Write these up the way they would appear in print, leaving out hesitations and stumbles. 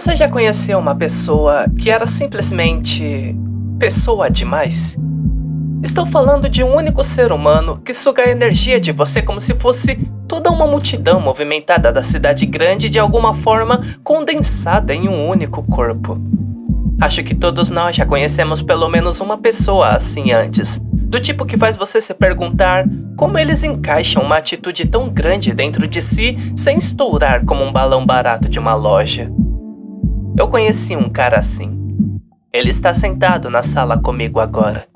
Você já conheceu uma pessoa que era simplesmente pessoa demais? Estou falando de um único ser humano que suga a energia de você como se fosse toda uma multidão movimentada da cidade grande de alguma forma condensada em um único corpo. Acho que todos nós já conhecemos pelo menos uma pessoa assim antes, do tipo que faz você se perguntar como eles encaixam uma atitude tão grande dentro de si sem estourar como um balão barato de uma loja. Eu conheci um cara assim. Ele está sentado na sala comigo agora.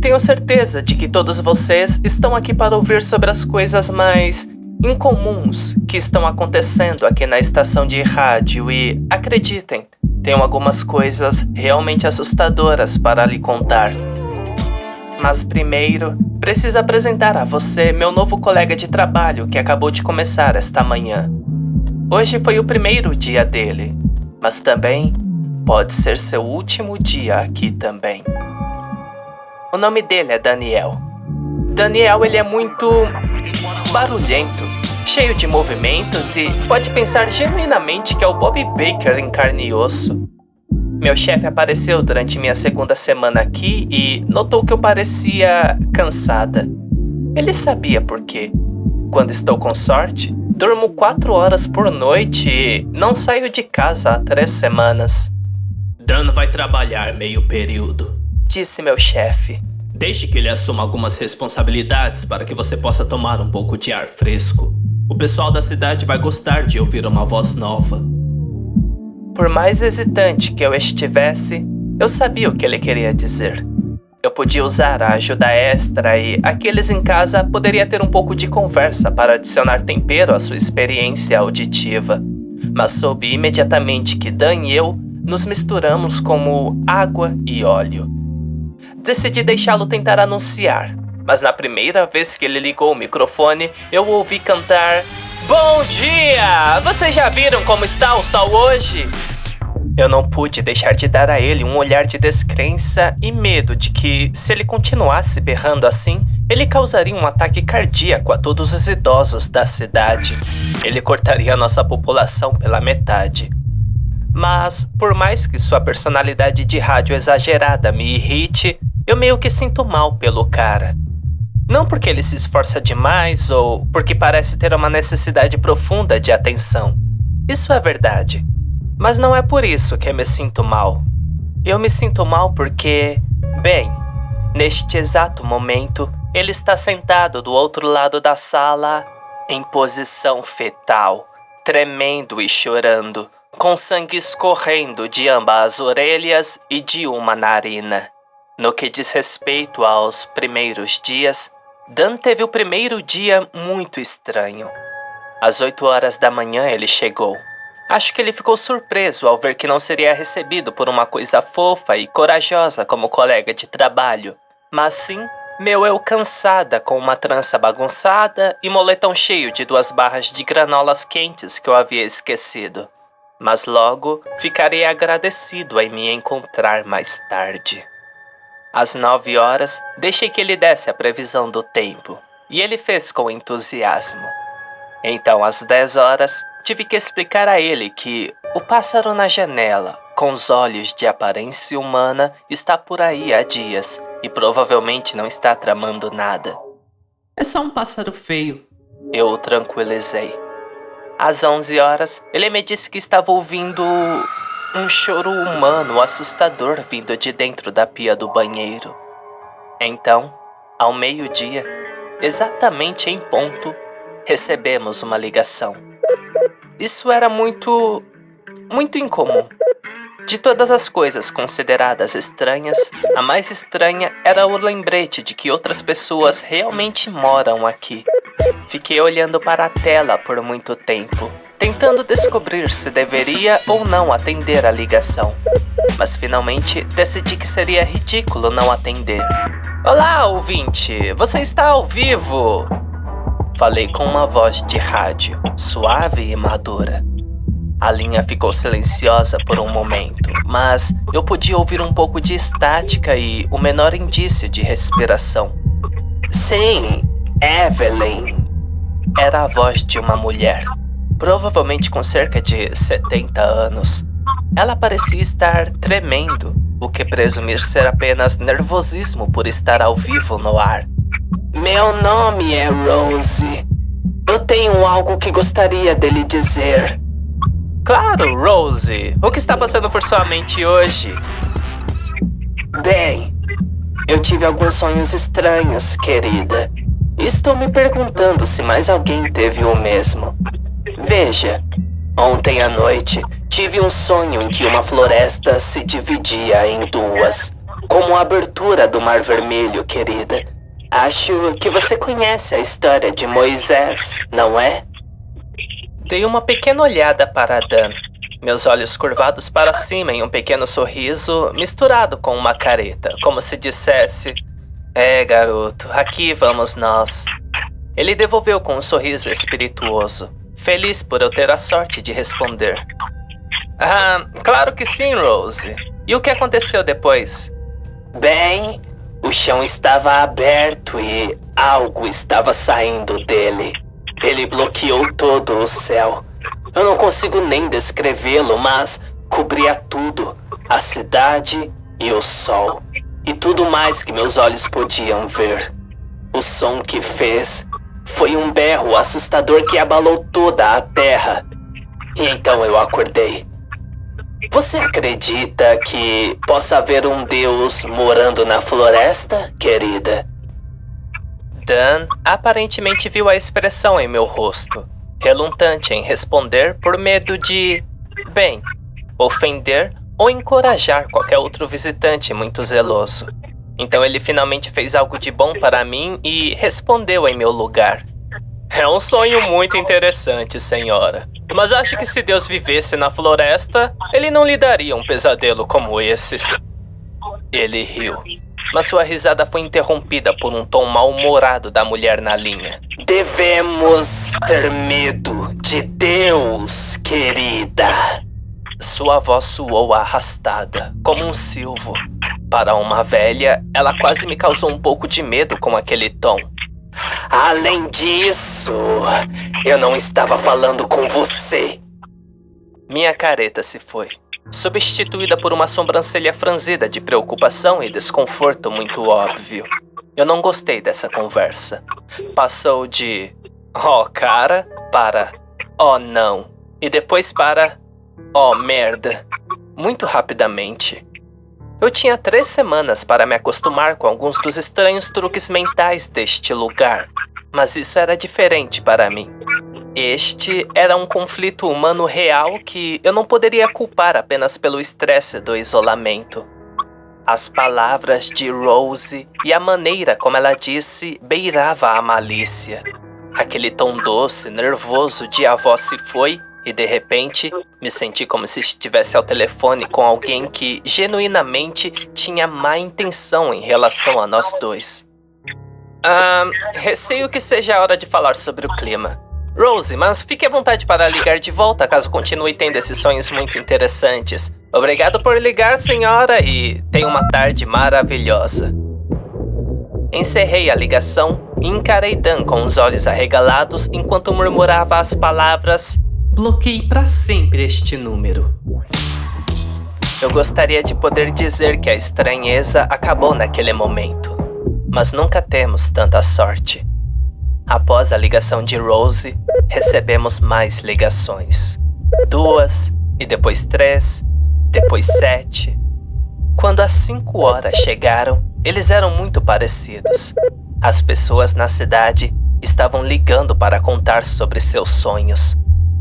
Tenho certeza de que todos vocês estão aqui para ouvir sobre as coisas mais incomuns que estão acontecendo aqui na estação de rádio e, acreditem, tenho algumas coisas realmente assustadoras para lhe contar. Mas primeiro, preciso apresentar a você meu novo colega de trabalho que acabou de começar esta manhã. Hoje foi o primeiro dia dele, mas também pode ser seu último dia aqui também. O nome dele é Daniel. Daniel, ele é muito barulhento, cheio de movimentos e pode pensar genuinamente que é o Bob Baker em carne e osso. Meu chefe apareceu durante minha segunda semana aqui e notou que eu parecia cansada. Ele sabia por quê. Quando estou com sorte, durmo 4 horas por noite e não saio de casa há 3 semanas. Dan vai trabalhar meio período, disse meu chefe. Deixe que ele assuma algumas responsabilidades para que você possa tomar um pouco de ar fresco. O pessoal da cidade vai gostar de ouvir uma voz nova. Por mais hesitante que eu estivesse, eu sabia o que ele queria dizer. Eu podia usar a ajuda extra e aqueles em casa poderiam ter um pouco de conversa para adicionar tempero à sua experiência auditiva. Mas soube imediatamente que Dan e eu nos misturamos como água e óleo. Decidi deixá-lo tentar anunciar, mas na primeira vez que ele ligou o microfone, eu o ouvi cantar: "Bom dia! Vocês já viram como está o sol hoje?" Eu não pude deixar de dar a ele um olhar de descrença e medo de que, se ele continuasse berrando assim, ele causaria um ataque cardíaco a todos os idosos da cidade. Ele cortaria a nossa população pela metade. Mas, por mais que sua personalidade de rádio exagerada me irrite, eu meio que sinto mal pelo cara. Não porque ele se esforça demais ou porque parece ter uma necessidade profunda de atenção. Isso é verdade. Mas não é por isso que eu me sinto mal. Eu me sinto mal porque, bem, neste exato momento, ele está sentado do outro lado da sala, em posição fetal, tremendo e chorando, com sangue escorrendo de ambas as orelhas e de uma narina. No que diz respeito aos primeiros dias, Dan teve o primeiro dia muito estranho. Às 8 horas da manhã ele chegou. Acho que ele ficou surpreso ao ver que não seria recebido por uma coisa fofa e corajosa como colega de trabalho, mas sim meu eu cansada com uma trança bagunçada e moletom cheio de 2 barras de granolas quentes que eu havia esquecido. Mas logo ficarei agradecido em me encontrar mais tarde. Às 9 horas, deixei que ele desse a previsão do tempo, e ele fez com entusiasmo. Então, às 10 horas, tive que explicar a ele que o pássaro na janela, com os olhos de aparência humana, está por aí há dias e provavelmente não está tramando nada. É só um pássaro feio, eu o tranquilizei. Às 11 horas, ele me disse que estava ouvindo um choro humano assustador vindo de dentro da pia do banheiro. Então, ao meio-dia, exatamente em ponto, recebemos uma ligação. Isso era muito incomum. De todas as coisas consideradas estranhas, a mais estranha era o lembrete de que outras pessoas realmente moram aqui. Fiquei olhando para a tela por muito tempo, tentando descobrir se deveria ou não atender a ligação. Mas finalmente decidi que seria ridículo não atender. "Olá, ouvinte! Você está ao vivo!" Falei com uma voz de rádio, suave e madura. A linha ficou silenciosa por um momento, mas eu podia ouvir um pouco de estática e o menor indício de respiração. "Sim, Evelyn." Era a voz de uma mulher, provavelmente com cerca de 70 anos. Ela parecia estar tremendo, o que presumir ser apenas nervosismo por estar ao vivo no ar. Meu nome é Rose. Eu tenho algo que gostaria de lhe dizer. Claro, Rose. O que está passando por sua mente hoje? Bem, eu tive alguns sonhos estranhos, querida. Estou me perguntando se mais alguém teve o mesmo. Veja, ontem à noite tive um sonho em que uma floresta se dividia em duas, como a abertura do Mar Vermelho, querida. Acho que você conhece a história de Moisés, não é? Dei uma pequena olhada para Dan, meus olhos curvados para cima em um pequeno sorriso misturado com uma careta, como se dissesse: "É, garoto, aqui vamos nós." Ele devolveu com um sorriso espirituoso, feliz por eu ter a sorte de responder. "Ah, claro que sim, Rose. E o que aconteceu depois?" Bem, o chão estava aberto e algo estava saindo dele. Ele bloqueou todo o céu. Eu não consigo nem descrevê-lo, mas cobria tudo, a cidade e o sol, e tudo mais que meus olhos podiam ver. O som que fez foi um berro assustador que abalou toda a terra. E então eu acordei. Você acredita que possa haver um Deus morando na floresta, querida? Dan aparentemente viu a expressão em meu rosto, relutante em responder por medo de, bem, ofender ou encorajar qualquer outro visitante muito zeloso. Então ele finalmente fez algo de bom para mim e respondeu em meu lugar. "É um sonho muito interessante, senhora. Mas acho que se Deus vivesse na floresta, ele não lhe daria um pesadelo como esses." Ele riu, mas sua risada foi interrompida por um tom mal-humorado da mulher na linha. "Devemos ter medo de Deus, querida." Sua voz soou arrastada, como um silvo. Para uma velha, ela quase me causou um pouco de medo com aquele tom. "Além disso, eu não estava falando com você." Minha careta se foi, substituída por uma sobrancelha franzida de preocupação e desconforto muito óbvio. Eu não gostei dessa conversa. Passou de "oh cara" para "oh não" e depois para "oh merda", muito rapidamente. Eu tinha 3 semanas para me acostumar com alguns dos estranhos truques mentais deste lugar, mas isso era diferente para mim. Este era um conflito humano real que eu não poderia culpar apenas pelo estresse do isolamento. As palavras de Rose e a maneira como ela disse beirava a malícia. Aquele tom doce, nervoso de avó se foi e de repente me senti como se estivesse ao telefone com alguém que genuinamente tinha má intenção em relação a nós dois. Receio que seja a hora de falar sobre o clima. Rose, mas fique à vontade para ligar de volta caso continue tendo esses sonhos muito interessantes. Obrigado por ligar, senhora, e tenha uma tarde maravilhosa. Encerrei a ligação e encarei Dan com os olhos arregalados enquanto murmurava as palavras: "Bloqueie para sempre este número." Eu gostaria de poder dizer que a estranheza acabou naquele momento, mas nunca temos tanta sorte. Após a ligação de Rose, recebemos mais ligações. 2, e depois 3, depois 7. Quando as 5 horas chegaram, eles eram muito parecidos. As pessoas na cidade estavam ligando para contar sobre seus sonhos.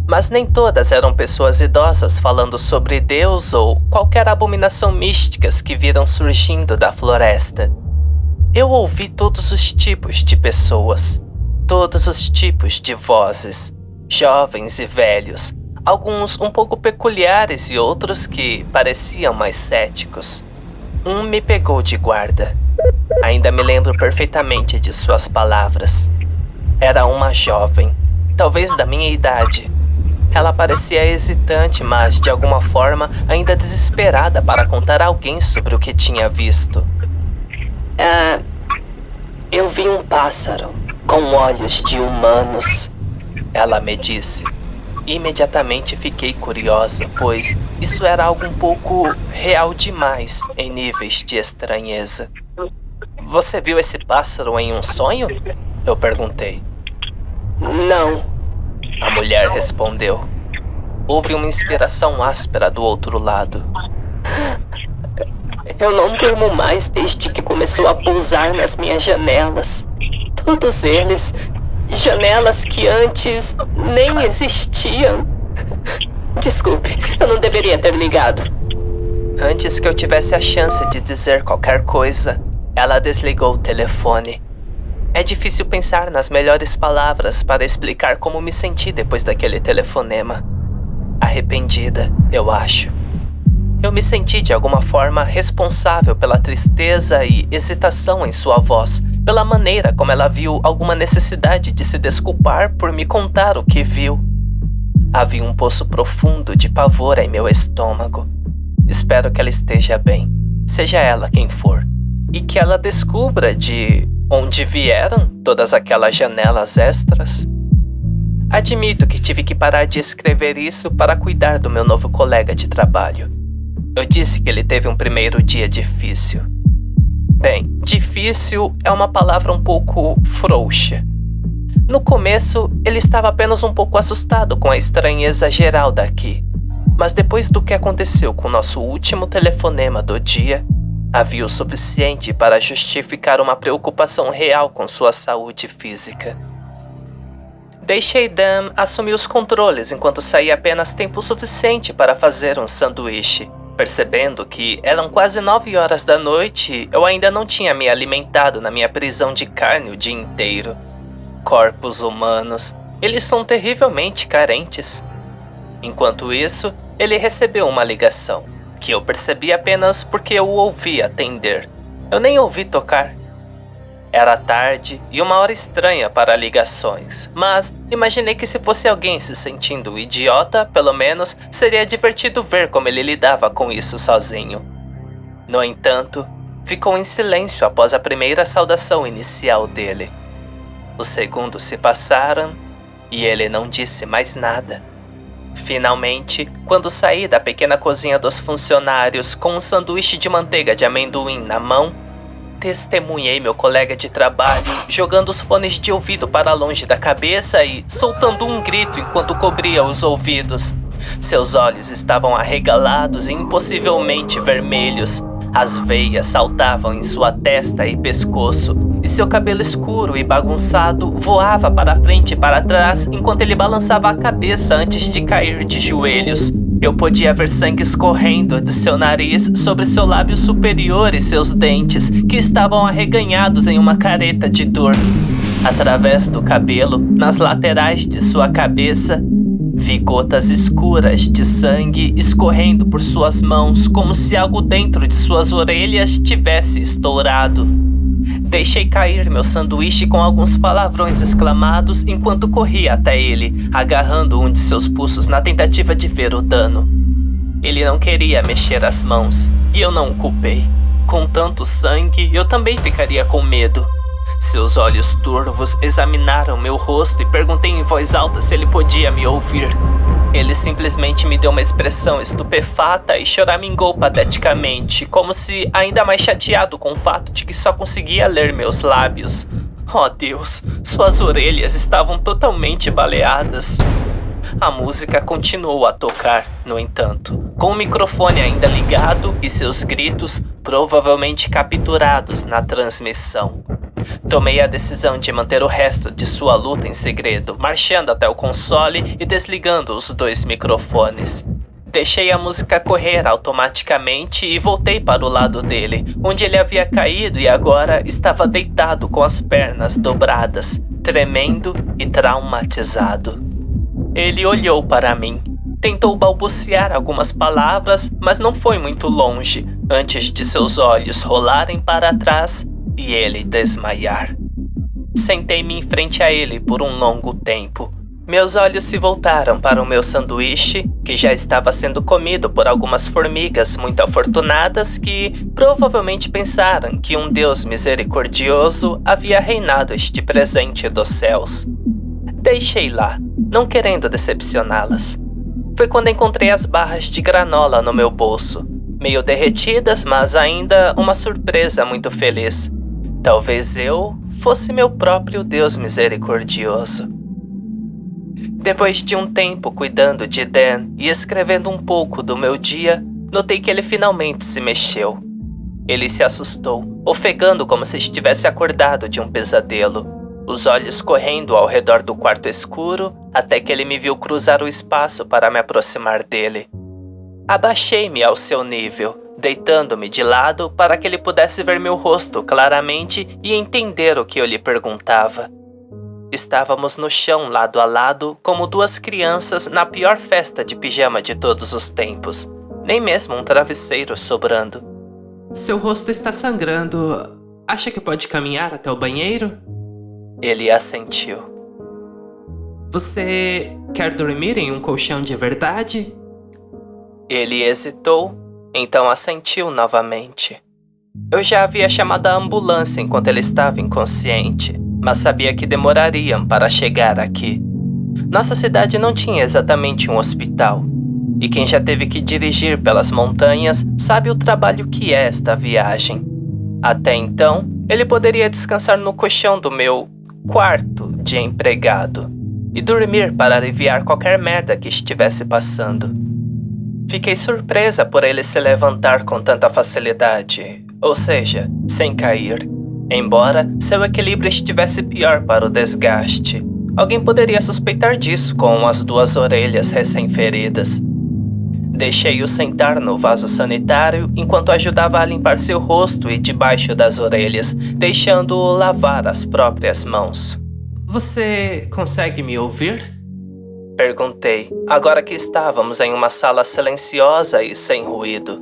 Mas nem todas eram pessoas idosas falando sobre Deus ou qualquer abominação místicas que viram surgindo da floresta. Eu ouvi todos os tipos de pessoas, todos os tipos de vozes, jovens e velhos, alguns um pouco peculiares e outros que pareciam mais céticos. Um me pegou de guarda. Ainda me lembro perfeitamente de suas palavras. Era uma jovem, talvez da minha idade. Ela parecia hesitante, mas de alguma forma ainda desesperada para contar a alguém sobre o que tinha visto. Eu vi um pássaro com olhos de humanos, ela me disse. Imediatamente fiquei curiosa, pois Isso era algo um pouco real demais em níveis de estranheza. Você viu esse pássaro em um sonho? Eu perguntei. Não. A mulher respondeu. Houve uma inspiração áspera do outro lado. Eu não durmo mais desde que começou a pousar nas minhas janelas. Todos eles, janelas que antes nem existiam. Desculpe, eu não deveria ter ligado. Antes que eu tivesse a chance de dizer qualquer coisa, ela desligou o telefone. É difícil pensar nas melhores palavras para explicar como me senti depois daquele telefonema. Arrependida, eu acho. Eu me senti de alguma forma responsável pela tristeza e hesitação em sua voz, pela maneira como ela viu alguma necessidade de se desculpar por me contar o que viu. Havia um poço profundo de pavor em meu estômago. Espero que ela esteja bem, seja ela quem for, e que ela descubra de onde vieram todas aquelas janelas extras. Admito que tive que parar de escrever isso para cuidar do meu novo colega de trabalho. Eu disse que ele teve um primeiro dia difícil. Bem, difícil é uma palavra um pouco frouxa. No começo, ele estava apenas um pouco assustado com a estranheza geral daqui. Mas depois do que aconteceu com o nosso último telefonema do dia, havia o suficiente para justificar uma preocupação real com sua saúde física. Deixei Dan assumir os controles enquanto saía apenas tempo suficiente para fazer um sanduíche. Percebendo que eram quase 9 horas da noite, eu ainda não tinha me alimentado na minha prisão de carne o dia inteiro. Corpos humanos, eles são terrivelmente carentes. Enquanto isso, ele recebeu uma ligação, que eu percebi apenas porque eu o ouvi atender. Eu nem ouvi tocar. Era tarde e uma hora estranha para ligações, mas imaginei que se fosse alguém se sentindo idiota, pelo menos seria divertido ver como ele lidava com isso sozinho. No entanto, ficou em silêncio após a primeira saudação inicial dele. Os segundos se passaram e ele não disse mais nada. Finalmente, quando saí da pequena cozinha dos funcionários com um sanduíche de manteiga de amendoim na mão, testemunhei meu colega de trabalho jogando os fones de ouvido para longe da cabeça e soltando um grito enquanto cobria os ouvidos. Seus olhos estavam arregalados e impossivelmente vermelhos. As veias saltavam em sua testa e pescoço, e seu cabelo escuro e bagunçado voava para frente e para trás enquanto ele balançava a cabeça antes de cair de joelhos. Eu podia ver sangue escorrendo de seu nariz sobre seu lábio superior e seus dentes, que estavam arreganhados em uma careta de dor. Através do cabelo, nas laterais de sua cabeça, vi gotas escuras de sangue escorrendo por suas mãos, como se algo dentro de suas orelhas tivesse estourado. Deixei cair meu sanduíche com alguns palavrões exclamados enquanto corria até ele, agarrando um de seus pulsos na tentativa de ver o dano. Ele não queria mexer as mãos, e eu não o culpei. Com tanto sangue, eu também ficaria com medo. Seus olhos turvos examinaram meu rosto e perguntei em voz alta se ele podia me ouvir. Ele simplesmente me deu uma expressão estupefata e choramingou pateticamente, como se ainda mais chateado com o fato de que só conseguia ler meus lábios. Oh Deus, suas orelhas estavam totalmente baleadas. A música continuou a tocar, no entanto, com o microfone ainda ligado e seus gritos provavelmente capturados na transmissão. Tomei a decisão de manter o resto de sua luta em segredo, marchando até o console e desligando os 2 microfones. Deixei a música correr automaticamente e voltei para o lado dele, onde ele havia caído e agora estava deitado com as pernas dobradas, tremendo e traumatizado. Ele olhou para mim. Tentou balbuciar algumas palavras, mas não foi muito longe, antes de seus olhos rolarem para trás e ele desmaiar. Sentei-me em frente a ele por um longo tempo. Meus olhos se voltaram para o meu sanduíche, que já estava sendo comido por algumas formigas muito afortunadas que provavelmente pensaram que um Deus misericordioso havia reinado este presente dos céus. Deixei lá, não querendo decepcioná-las. foi quando encontrei as barras de granola no meu bolso, meio derretidas, mas ainda uma surpresa muito feliz. Talvez eu fosse meu próprio Deus misericordioso. Depois de um tempo cuidando de Dan e escrevendo um pouco do meu dia, notei que ele finalmente se mexeu. Ele se assustou, ofegando como se estivesse acordado de um pesadelo, os olhos correndo ao redor do quarto escuro até que ele me viu cruzar o espaço para me aproximar dele. Abaixei-me ao seu nível, deitando-me de lado para que ele pudesse ver meu rosto claramente e entender o que eu lhe perguntava. Estávamos no chão lado a lado como duas crianças na pior festa de pijama de todos os tempos, nem mesmo um travesseiro sobrando. Seu rosto está sangrando. Acha que pode caminhar até o banheiro? Ele assentiu. Você quer dormir em um colchão de verdade? Ele hesitou, então assentiu novamente. Eu já havia chamado a ambulância enquanto ele estava inconsciente, mas sabia que demorariam para chegar aqui. Nossa cidade não tinha exatamente um hospital, e quem já teve que dirigir pelas montanhas sabe o trabalho que é esta viagem. Até então, ele poderia descansar no colchão do meu quarto de empregado e dormir para aliviar qualquer merda que estivesse passando. Fiquei surpresa por ele se levantar com tanta facilidade, ou seja, sem cair. Embora seu equilíbrio estivesse pior para o desgaste. Alguém poderia suspeitar disso com as duas orelhas recém-feridas. Deixei-o sentar no vaso sanitário enquanto ajudava a limpar seu rosto e debaixo das orelhas, deixando-o lavar as próprias mãos. Você consegue me ouvir? Perguntei, agora que estávamos em uma sala silenciosa e sem ruído.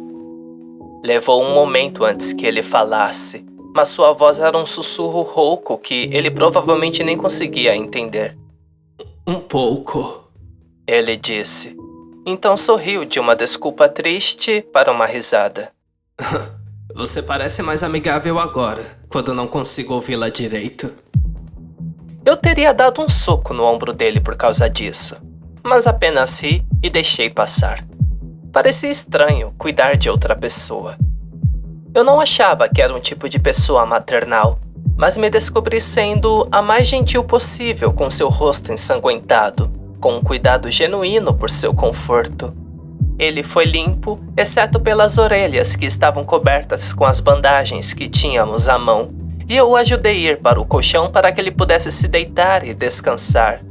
Levou um momento antes que ele falasse, mas sua voz era um sussurro rouco que ele provavelmente nem conseguia entender. Um pouco, ele disse. Então sorriu de uma desculpa triste para uma risada. Você parece mais amigável agora, quando não consigo ouvi-la direito. Eu teria dado um soco no ombro dele por causa disso, mas apenas ri e deixei passar. Parecia estranho cuidar de outra pessoa. Eu não achava que era um tipo de pessoa maternal, mas me descobri sendo a mais gentil possível com seu rosto ensanguentado, com um cuidado genuíno por seu conforto. Ele foi limpo, exceto pelas orelhas que estavam cobertas com as bandagens que tínhamos à mão, e eu o ajudei a ir para o colchão para que ele pudesse se deitar e descansar.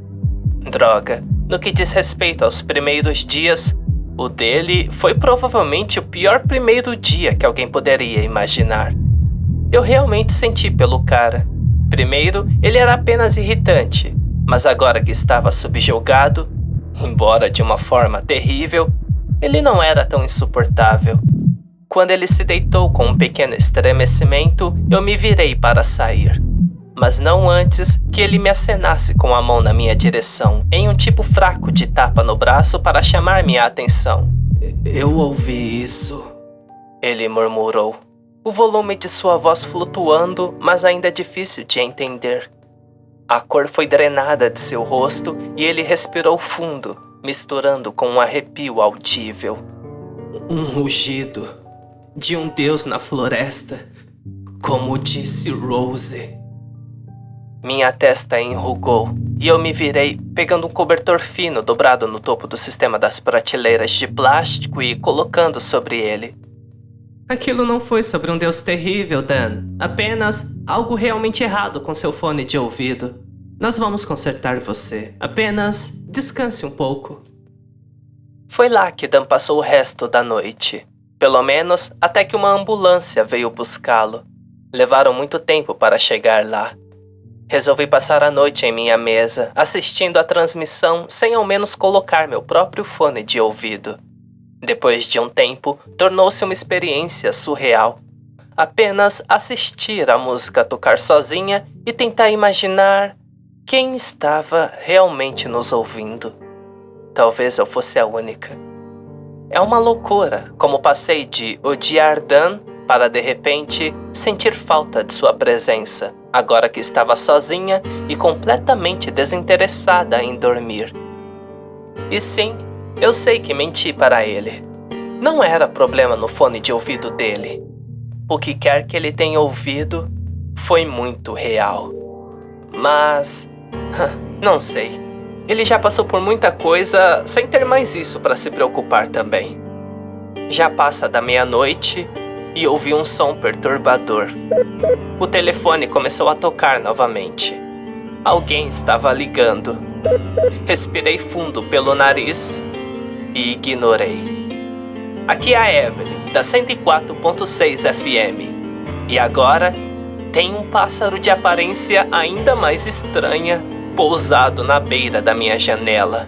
Droga, no que diz respeito aos primeiros dias, o dele foi provavelmente o pior primeiro dia que alguém poderia imaginar. Eu realmente senti pelo cara. Primeiro, ele era apenas irritante, mas agora que estava subjugado, embora de uma forma terrível, ele não era tão insuportável. Quando ele se deitou com um pequeno estremecimento, eu me virei para sair. Mas não antes que ele me acenasse com a mão na minha direção, em um tipo fraco de tapa no braço para chamar minha atenção. Eu ouvi isso, ele murmurou, o volume de sua voz flutuando, mas ainda difícil de entender. A cor foi drenada de seu rosto e ele respirou fundo, misturando com um arrepio audível. Um rugido de um deus na floresta, como disse Rose. Minha testa enrugou e eu me virei, pegando um cobertor fino dobrado no topo do sistema das prateleiras de plástico e colocando sobre ele. Aquilo não foi sobre um deus terrível, Dan. Apenas algo realmente errado com seu fone de ouvido. Nós vamos consertar você. Apenas descanse um pouco. Foi lá que Dan passou o resto da noite. Pelo menos até que uma ambulância veio buscá-lo. Levaram muito tempo para chegar lá. Resolvi passar a noite em minha mesa, assistindo à transmissão sem ao menos colocar meu próprio fone de ouvido. Depois de um tempo, tornou-se uma experiência surreal. Apenas assistir a música tocar sozinha e tentar imaginar quem estava realmente nos ouvindo. Talvez eu fosse a única. É uma loucura como passei de odiar Dan para de repente sentir falta de sua presença, agora que estava sozinha e completamente desinteressada em dormir. E sim, Eu sei que menti para ele. Não era problema no fone de ouvido dele. O que quer que ele tenha ouvido foi muito real. Mas... não sei. Ele já passou por muita coisa sem ter mais isso para se preocupar também. Já passa da meia-noite e ouvi um som perturbador. O telefone começou a tocar novamente. Alguém estava ligando. Respirei fundo pelo nariz e ignorei. Aqui é a Evelyn, da 104.6 FM. E agora, tem um pássaro de aparência ainda mais estranha pousado na beira da minha janela.